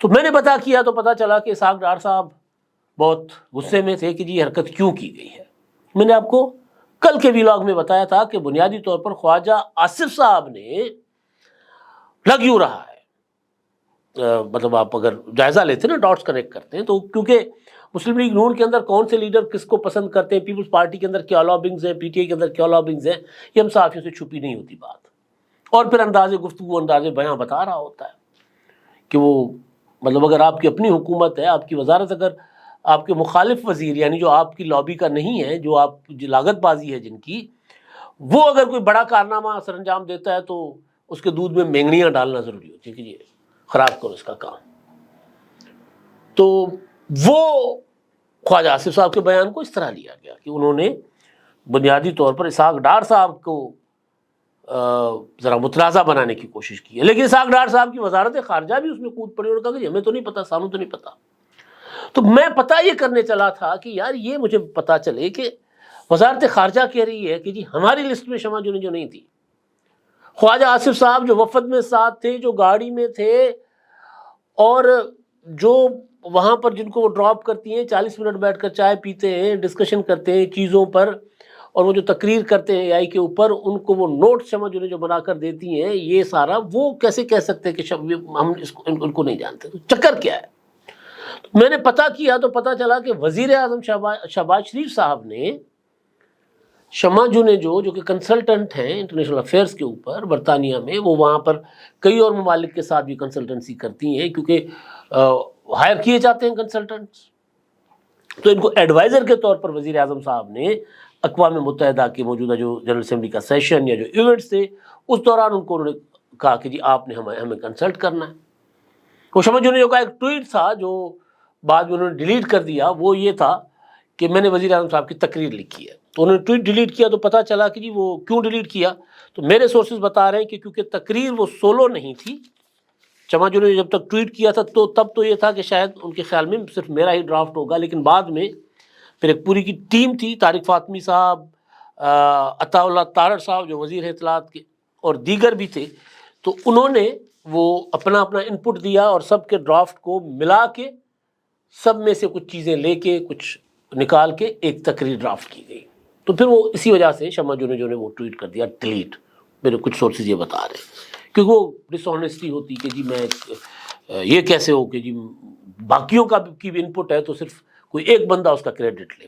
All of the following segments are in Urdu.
تو میں نے پتہ کیا تو پتہ چلا کہ اسحاق ڈار صاحب بہت غصے میں تھے کہ جی حرکت کیوں کی گئی ہے. میں نے آپ کو کل کے ویلاگ میں بتایا تھا کہ بنیادی طور پر خواجہ آصف صاحب نے لگ یوں رہا ہے، مطلب آپ اگر جائزہ لیتے ہیں نا، ڈاٹس کنیکٹ کرتے ہیں، تو کیونکہ مسلم لیگ نون کے اندر کون سے لیڈر کس کو پسند کرتے ہیں، پیپلز پارٹی کے اندر کیا لابنگز ہیں، پی ٹی آئی کے اندر کیا لابنگز ہیں، یہ ہم صحافیوں سے چھپی نہیں ہوتی بات. اور پھر انداز گفتگو، انداز بیاں بتا رہا ہوتا ہے کہ وہ مطلب اگر آپ کی اپنی حکومت ہے، آپ کی وزارت، اگر آپ کے مخالف وزیر یعنی جو آپ کی لابی کا نہیں ہے، جو آپ لاگت بازی ہے جن کی، وہ اگر کوئی بڑا کارنامہ سر انجام دیتا ہے تو اس کے دودھ میں مینگنیاں ڈالنا ضروری ہوتی ہے کہ یہ خراب کرو اس کا کام. تو وہ خواجہ آصف صاحب کے بیان کو اس طرح لیا گیا کہ انہوں نے بنیادی طور پر اسحاق ڈار صاحب کو ذرا متنازع بنانے کی کوشش کی ہے. لیکن اسحاق ڈار صاحب کی وزارت خارجہ بھی اس میں کود پڑی اور کہا کہ ہمیں تو نہیں پتا، سانوں تو نہیں پتا. تو میں پتہ یہ کرنے چلا تھا کہ یار یہ مجھے پتہ چلے کہ وزارت خارجہ کہہ رہی ہے کہ جی ہماری لسٹ میں شمع جو نہیں تھی. خواجہ آصف صاحب جو وفد میں ساتھ تھے، جو گاڑی میں تھے، اور جو وہاں پر جن کو وہ ڈراپ کرتی ہیں 40 منٹ بیٹھ کر چائے پیتے ہیں، ڈسکشن کرتے ہیں چیزوں پر، اور وہ جو تقریر کرتے ہیں AI کے اوپر، ان کو وہ نوٹ شمع جو بنا کر دیتی ہیں، یہ سارا وہ کیسے کہہ سکتے ہیں کہ ہم ان کو نہیں جانتے. تو چکر کیا ہے؟ میں نے پتہ کیا تو پتہ چلا کہ وزیر اعظم شہباز شریف صاحب نے شمع جو کہ کنسلٹنٹ ہیں انٹرنیشنل افیئرس کے اوپر برطانیہ میں، وہ وہاں پر کئی اور ممالک کے ساتھ بھی کنسلٹنسی کرتی ہیں کیونکہ ہائر کیے جاتے ہیں کنسلٹنٹس. تو ان کو ایڈوائزر کے طور پر وزیر اعظم صاحب نے اقوام متحدہ کے موجودہ جو جنرل اسمبلی کا سیشن یا جو ایونٹس تھے اس دوران ان کو انہوں نے کہا کہ جی آپ نے ہمیں کنسلٹ کرنا ہے. وہ شمع جو کا ایک ٹویٹ تھا جو بعد میں انہوں نے ڈیلیٹ کر دیا، وہ یہ تھا کہ میں نے وزیر اعظم صاحب کی تقریر لکھی ہے. تو انہوں نے ٹویٹ ڈیلیٹ کیا تو پتہ چلا کہ جی وہ کیوں ڈیلیٹ کیا. تو میرے سورسز بتا رہے ہیں کہ کیونکہ تقریر وہ سولو نہیں تھی. شمع جو نے جب تک ٹویٹ کیا تھا تو تب تو یہ تھا کہ شاید ان کے خیال میں صرف میرا ہی ڈرافٹ ہوگا، لیکن بعد میں پھر ایک پوری کی ٹیم تھی، طارق فاطمی صاحب، عطا اللہ تارڑ صاحب جو وزیر اطلاعات کے، اور دیگر بھی تھے. تو انہوں نے وہ اپنا انپٹ دیا اور سب کے ڈرافٹ کو ملا کے سب میں سے کچھ چیزیں لے کے کچھ نکال کے ایک تقریر ڈرافٹ کی گئی. تو پھر وہ اسی وجہ سے شمع جو نے وہ ٹویٹ کر دیا ڈیلیٹ. میرے کچھ سورسز یہ بتا رہے ہیں کیونکہ وہ ڈس آنیسٹی ہوتی کہ جی میں یہ کیسے ہو کہ جی باقیوں کا کی بھی انپٹ ہے تو صرف کوئی ایک بندہ اس کا کریڈٹ لے.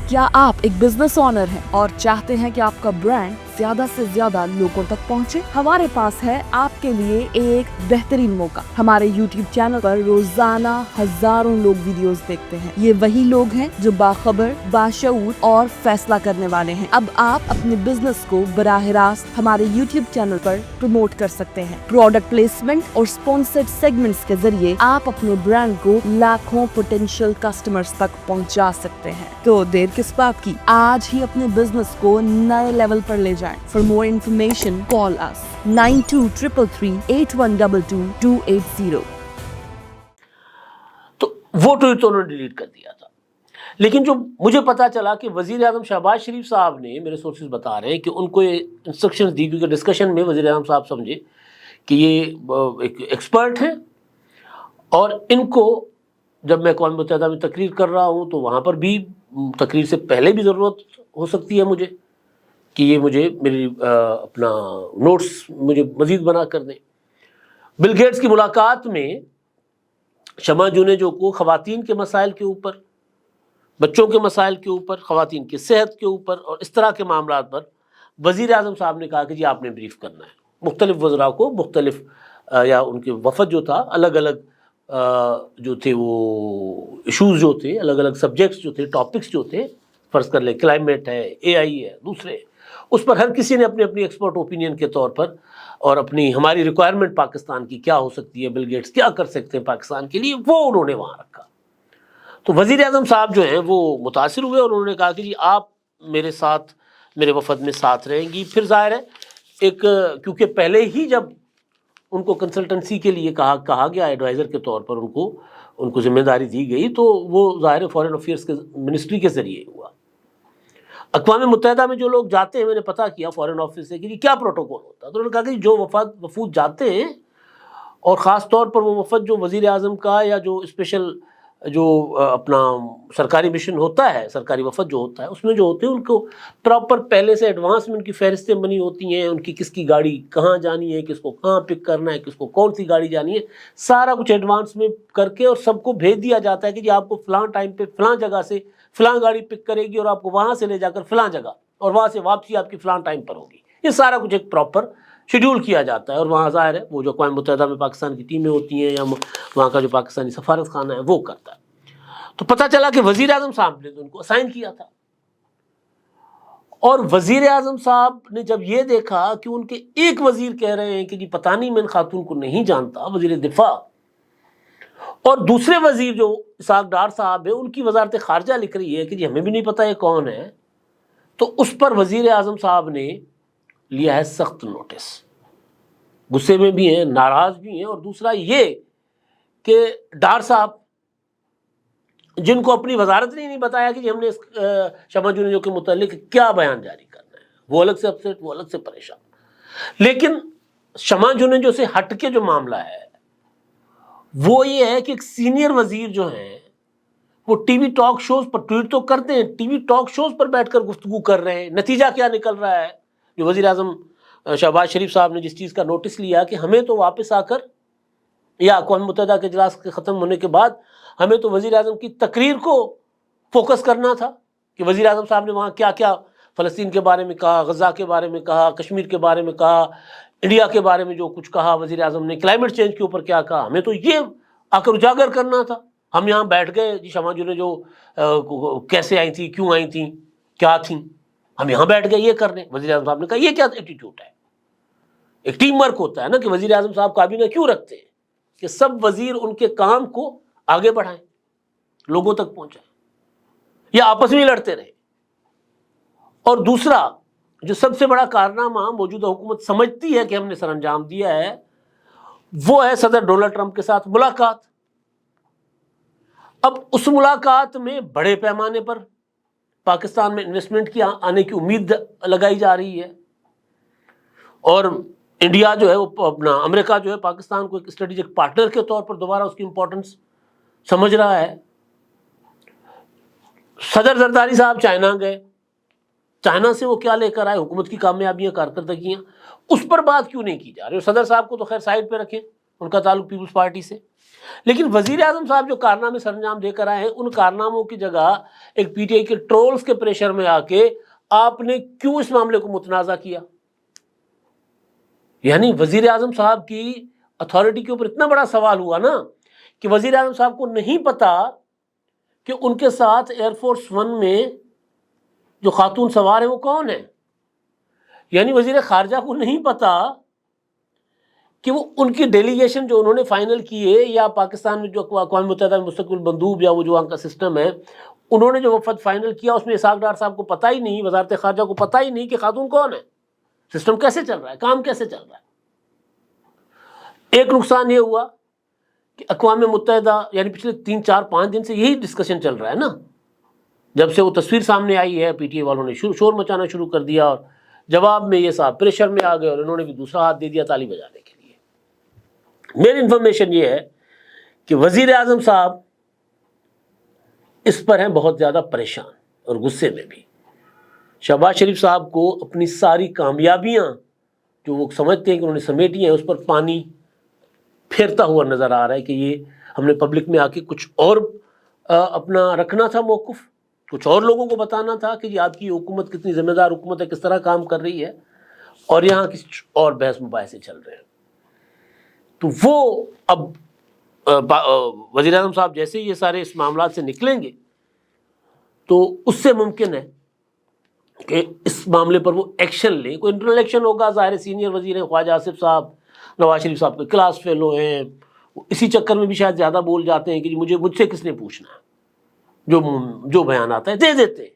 کیا آپ ایک بزنس اونر ہیں اور چاہتے ہیں کہ آپ کا برانڈ زیادہ سے زیادہ لوگوں تک پہنچے؟ ہمارے پاس ہے آپ کے لیے ایک بہترین موقع. ہمارے یوٹیوب چینل پر روزانہ ہزاروں لوگ ویڈیوز دیکھتے ہیں. یہ وہی لوگ ہیں جو باخبر، باشعور اور فیصلہ کرنے والے ہیں. اب آپ اپنے بزنس کو براہ راست ہمارے یوٹیوب چینل پر پروموٹ کر سکتے ہیں. پروڈکٹ پلیسمنٹ اور اسپانسرڈ سیگمنٹس کے ذریعے آپ اپنے برانڈ کو لاکھوں پوٹینشیل کسٹمرز تک پہنچا سکتے ہیں. تو دیر کس بات کی، آج ہی اپنے بزنس کو نئے لیول پر لے جائیں. For more information, call us 9233-8122-280. تو وہ ٹویٹ تو انہوں نے ڈیلیٹ کر دیا تھا. لیکن جو مجھے پتا چلا کہ وزیر اعظم شہباز شریف صاحب نے، میرے سورسز بتا رہے ہیں کہ ان کو یہ انسٹرکشنز دی، کیونکہ ڈسکشن میں وزیر اعظم صاحب سمجھے کہ یہ ایک ایکسپرٹ ہیں اور ان کو جب میں اقوام متحدہ میں تقریر کر رہا ہوں تو وہاں پر بھی تقریر سے پہلے بھی ضرورت ہو سکتی ہے مجھے کہ یہ مجھے میری اپنا نوٹس مجھے مزید بنا کر دیں. بل گیٹس کی ملاقات میں شمع جو کو خواتین کے مسائل کے اوپر، بچوں کے مسائل کے اوپر، خواتین کی صحت کے اوپر اور اس طرح کے معاملات پر وزیر اعظم صاحب نے کہا کہ جی آپ نے بریف کرنا ہے. مختلف وزراء کو مختلف یا ان کے وفد جو تھا الگ الگ جو تھے وہ ایشوز جو تھے، الگ الگ سبجیکٹس جو تھے، ٹاپکس جو تھے، فرض کر لیں کلائمیٹ ہے، AI ہے، دوسرے، اس پر ہر کسی نے اپنی اپنی ایکسپرٹ اوپینین کے طور پر اور اپنی ہماری ریکوائرمنٹ پاکستان کی کیا ہو سکتی ہے، بل گیٹس کیا کر سکتے ہیں پاکستان کے لیے، وہ انہوں نے وہاں رکھا. تو وزیر اعظم صاحب جو ہیں وہ متاثر ہوئے اور انہوں نے کہا کہ جی آپ میرے ساتھ، میرے وفد میں ساتھ رہیں گی. پھر ظاہر ہے ایک، کیونکہ پہلے ہی جب ان کو کنسلٹنسی کے لیے کہا گیا ایڈوائزر کے طور پر ان کو ذمہ داری دی گئی، تو وہ ظاہر فارن افیئرس کے منسٹری کے ذریعے ہوا. اقوام متحدہ میں جو لوگ جاتے ہیں، میں نے پتہ کیا فارن آفس سے کہ کیا پروٹوکول ہوتا ہے، تو انہوں نے کہا کہ جو وفود جاتے ہیں اور خاص طور پر وہ وفد جو وزیر اعظم کا یا جو اسپیشل جو اپنا سرکاری مشن ہوتا ہے، سرکاری وفد جو ہوتا ہے، اس میں جو ہوتے ہیں ان کو پراپر پہلے سے ایڈوانس میں ان کی فہرستیں بنی ہوتی ہیں، ان کی کس کی گاڑی کہاں جانی ہے، کس کو کہاں پک کرنا ہے، کس کو کون سی گاڑی جانی ہے، سارا کچھ ایڈوانس میں کر کے اور سب کو بھیج دیا جاتا ہے کہ جی آپ کو فلاں ٹائم پہ فلاں جگہ سے فلاں گاڑی پک کرے گی اور آپ کو وہاں سے لے جا کر فلاں جگہ اور وہاں سے واپسی آپ کی فلاں ٹائم پر ہوگی۔ یہ سارا کچھ ایک پراپر شیڈیول کیا جاتا ہے، اور وہاں ظاہر ہے وہ جو اقوام متحدہ میں پاکستان کی ٹیمیں ہوتی ہیں یا وہاں کا جو پاکستانی سفارت خانہ ہے وہ کرتا ہے۔ تو پتہ چلا کہ وزیر اعظم صاحب نے ان کو اسائن کیا تھا، اور وزیر اعظم صاحب نے جب یہ دیکھا کہ ان کے ایک وزیر کہہ رہے ہیں کہ جی پتہ نہیں میں ان خاتون کو نہیں جانتا، وزیر دفاع، اور دوسرے وزیر جو اسحاق ڈار صاحب ہیں ان کی وزارت خارجہ لکھ رہی ہے کہ جی ہمیں بھی نہیں پتہ یہ کون ہے، تو اس پر وزیر اعظم صاحب نے لیا ہے سخت نوٹس، غصے میں بھی ہیں، ناراض بھی ہیں، اور دوسرا یہ کہ ڈار صاحب جن کو اپنی وزارت نے نہیں بتایا کہ جی ہم نے اس شمع جنیجو کے متعلق کیا بیان جاری کرنا ہے، وہ الگ سے اپسیٹ، وہ الگ سے پریشان۔ لیکن شمع جنیجو سے ہٹ کے جو معاملہ ہے وہ یہ ہے کہ ایک سینئر وزیر جو ہیں وہ ٹی وی ٹاک شوز پر ٹویٹ تو کرتے ہیں، ٹی وی ٹاک شوز پر بیٹھ کر گفتگو کر رہے ہیں، نتیجہ کیا نکل رہا ہے؟ جو وزیر اعظم شہباز شریف صاحب نے جس چیز کا نوٹس لیا کہ ہمیں تو واپس آ کر یا اقوام متحدہ کے اجلاس کے ختم ہونے کے بعد ہمیں تو وزیر اعظم کی تقریر کو فوکس کرنا تھا کہ وزیر اعظم صاحب نے وہاں کیا کیا فلسطین کے بارے میں کہا، غزہ کے بارے میں کہا، کشمیر کے بارے میں کہا، انڈیا کے بارے میں جو کچھ کہا وزیر اعظم نے، کلائمیٹ چینج کے اوپر کیا کہا، ہمیں تو یہ آ کر اجاگر کرنا تھا۔ ہم یہاں بیٹھ گئے جی شمع جو کیسے آئی تھیں، کیوں آئی تھیں، کیا تھیں، ہم یہاں بیٹھ گئے یہ کرنے۔ وزیر اعظم صاحب نے کہا یہ کیا ایٹیٹیوڈ ہے؟ ایک ٹیم ورک ہوتا ہے نا کہ وزیر اعظم صاحب کابینہ کیوں رکھتے ہیں کہ سب وزیر ان کے کام کو آگے بڑھائیں، لوگوں تک پہنچائیں، یا آپس میں لڑتے رہے۔ اور دوسرا جو سب سے بڑا کارنامہ موجودہ حکومت سمجھتی ہے کہ ہم نے سر انجام دیا ہے وہ ہے صدر ڈونلڈ ٹرمپ کے ساتھ ملاقات۔ اب اس ملاقات میں بڑے پیمانے پر پاکستان میں انویسٹمنٹ کی آنے کی امید لگائی جا رہی ہے، اور انڈیا جو ہے وہ اپنا امریکہ جو ہے پاکستان کو ایک اسٹریٹجک پارٹنر کے طور پر دوبارہ اس کی امپورٹنس سمجھ رہا ہے۔ صدر زرداری صاحب چائنا گئے، چائنا سے وہ کیا لے کر آئے، حکومت کی کامیابیاں، کارکردگیاں، اس پر بات کیوں نہیں کی جا رہی؟ اور صدر صاحب کو تو خیر سائڈ پہ رکھیں، ان کا تعلق پیپلز پارٹی سے، لیکن وزیر اعظم صاحب جو کارنامے سر انجام دے کر آئے ہیں ان کارناموں کی جگہ ایک پی ٹی آئی کے ٹرولز کے پریشر میں آ کے آپ نے کیوں اس معاملے کو متنازع کیا؟ یعنی وزیر اعظم صاحب کی اتھارٹی کے اوپر اتنا بڑا سوال ہوا نا کہ وزیر اعظم صاحب کو نہیں پتا کہ ان کے ساتھ ایئر فورس ون میں جو خاتون سوار ہیں وہ کون ہیں، یعنی وزیر خارجہ کو نہیں پتا کہ وہ ان کی ڈیلیگیشن جو انہوں نے فائنل کیے یا پاکستان میں جو اقوام متحدہ میں مستقبل بندوب یا وہ جو وہاں کا سسٹم ہے انہوں نے جو وفد فائنل کیا اس میں اسحاق ڈار صاحب کو پتہ ہی نہیں، وزارت خارجہ کو پتہ ہی نہیں کہ خاتون کون ہے، سسٹم کیسے چل رہا ہے، کام کیسے چل رہا ہے۔ ایک نقصان یہ ہوا کہ اقوام متحدہ یعنی پچھلے 3-4-5 دن سے یہی ڈسکشن چل رہا ہے نا، جب سے وہ تصویر سامنے آئی ہے پی ٹی آئی والوں نے شور مچانا شروع کر دیا، اور جواب میں یہ صاحب پریشر میں آ گئے اور انہوں نے بھی دوسرا ہاتھ دے دیا تالی بجانے کے لیے۔ میری انفارمیشن یہ ہے کہ وزیر اعظم صاحب اس پر ہیں بہت زیادہ پریشان اور غصے میں بھی۔ شہباز شریف صاحب کو اپنی ساری کامیابیاں جو وہ سمجھتے ہیں کہ انہوں نے سمیٹی ہیں اس پر پانی پھیرتا ہوا نظر آ رہا ہے کہ یہ ہم نے پبلک میں آ کے کچھ اور اپنا رکھنا تھا موقف، کچھ اور لوگوں کو بتانا تھا کہ آپ کی حکومت کتنی ذمہ دار حکومت ہے، کس طرح کام کر رہی ہے، اور یہاں کچھ اور بحث مباحثے چل رہے ہیں۔ تو وہ اب وزیر اعظم صاحب جیسے ہی یہ سارے اس معاملات سے نکلیں گے تو اس سے ممکن ہے کہ اس معاملے پر وہ ایکشن لیں، کوئی انٹرنل ایکشن ہوگا، ظاہر سینئر وزیر ہیں خواجہ آصف صاحب، نواز شریف صاحب کے کلاس فیلو ہیں، اسی چکر میں بھی شاید زیادہ بول جاتے ہیں کہ مجھ سے کس نے پوچھنا ہے، جو بیان آتا ہے دے دیتے ہیں،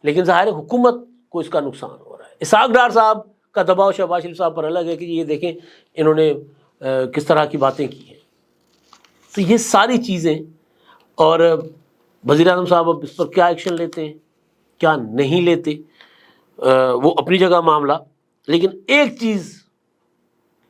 لیکن ظاہر حکومت کو اس کا نقصان ہو رہا ہے۔ اسحاق ڈار صاحب کا دباؤ شہباز شریف صاحب پر الگ ہے کہ یہ دیکھیں انہوں نے کس طرح کی باتیں کی ہیں۔ تو یہ ساری چیزیں، اور وزیر اعظم صاحب اب اس پر کیا ایکشن لیتے ہیں کیا نہیں لیتے وہ اپنی جگہ معاملہ، لیکن ایک چیز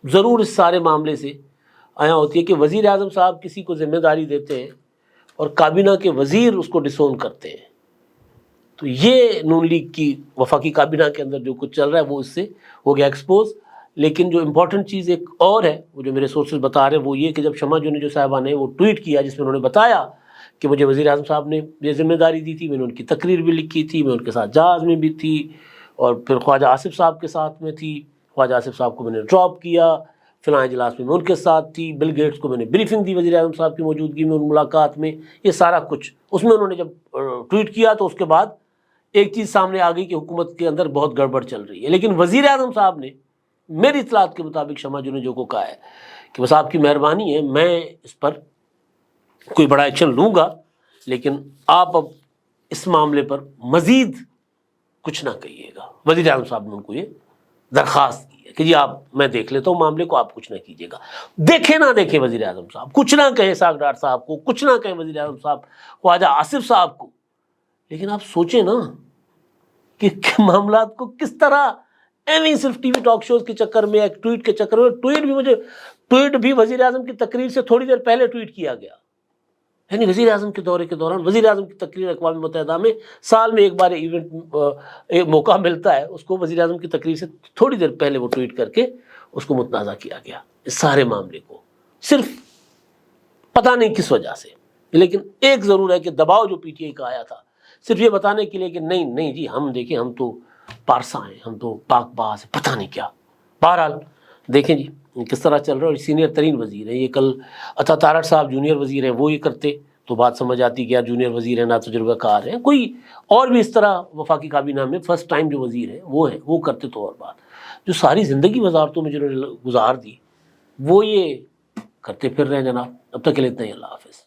ضرور اس سارے معاملے سے آیا ہوتی ہے کہ وزیر اعظم صاحب کسی کو ذمہ داری دیتے ہیں اور کابینہ کے وزیر اس کو ڈسون کرتے ہیں. تو یہ نون لیگ کی وفاقی کابینہ کے اندر جو کچھ چل رہا ہے وہ اس سے ہو گیا ایکسپوز. لیکن جو امپورٹنٹ چیز ایک اور ہے وہ جو میرے سورسز بتا رہے ہیں وہ یہ کہ جب شمع جونی جو صاحبہ نے وہ ٹویٹ کیا جس میں انہوں نے بتایا کہ مجھے وزیر اعظم صاحب نے یہ ذمہ داری دی تھی, میں نے ان کی تقریر بھی لکھی تھی, میں ان کے ساتھ جہاز میں بھی تھی اور پھر خواجہ آصف صاحب کے ساتھ میں تھی, خواجہ آصف صاحب کو میں نے ڈراپ کیا, فلاں اجلاس میں ان کے ساتھ تھی, بل گیٹس کو میں نے بریفنگ دی وزیر اعظم صاحب کی موجودگی میں ان ملاقات میں, یہ سارا کچھ اس میں انہوں نے جب ٹویٹ کیا تو اس کے بعد ایک چیز سامنے آ گئی کہ حکومت کے اندر بہت گڑبڑ چل رہی ہے. لیکن وزیر اعظم صاحب نے میری اطلاعات کے مطابق شمع جو نے جو کو کہا ہے کہ بس آپ کی مہربانی ہے, میں اس پر کوئی بڑا ایکشن لوں گا لیکن آپ اب اس معاملے پر مزید کچھ نہ کہیے گا. وزیر اعظم صاحب نے ان کو یہ درخواست کی ہے کہ جی آپ, میں دیکھ لیتا ہوں معاملے کو, آپ کچھ نہ کیجیے گا. دیکھے نہ دیکھے وزیر اعظم صاحب, کچھ نہ کہیں اسحاق ڈار صاحب کو, کچھ نہ کہیں وزیر اعظم صاحب خواجہ آصف صاحب کو, لیکن آپ سوچیں نا کہ معاملات کو کس طرح ایویں صرف ٹی وی ٹاک شوز کے چکر میں, ایک ٹویٹ کے چکر میں, ٹویٹ بھی وزیر اعظم کی تقریر سے تھوڑی دیر پہلے ٹویٹ کیا گیا. یعنی وزیر اعظم کے دورے کے دوران وزیر اعظم کی تقریر اقوام متحدہ میں سال میں ایک بار ایک موقع ملتا ہے, اس کو وزیر اعظم کی تقریر سے تھوڑی دیر پہلے وہ ٹویٹ کر کے اس کو متنازع کیا گیا, اس سارے معاملے کو صرف پتہ نہیں کس وجہ سے. لیکن ایک ضرور ہے کہ دباؤ جو پی ٹی آئی کا آیا تھا صرف یہ بتانے کے لیے کہ نہیں جی ہم دیکھیں, ہم تو پارسا ہیں, ہم تو پاک باز ہیں, پتہ نہیں کیا. بہرحال دیکھیں جی کس طرح چل رہا ہے. اور سینئر ترین وزیر ہیں یہ, کل عطا تارڑ صاحب جونیئر وزیر ہیں, وہ یہ کرتے تو بات سمجھ آتی کہ یار جونیئر وزیر ہیں, نہ تجربہ کار ہیں, کوئی اور بھی اس طرح وفاقی کابینہ میں فرسٹ ٹائم جو وزیر ہیں وہ ہیں, وہ کرتے تو اور بات. جو ساری زندگی وزارتوں میں جنہوں نے گزار دی وہ یہ کرتے پھر رہے ہیں جناب. اب تک کے لیے اتنا ہی, اللہ حافظ.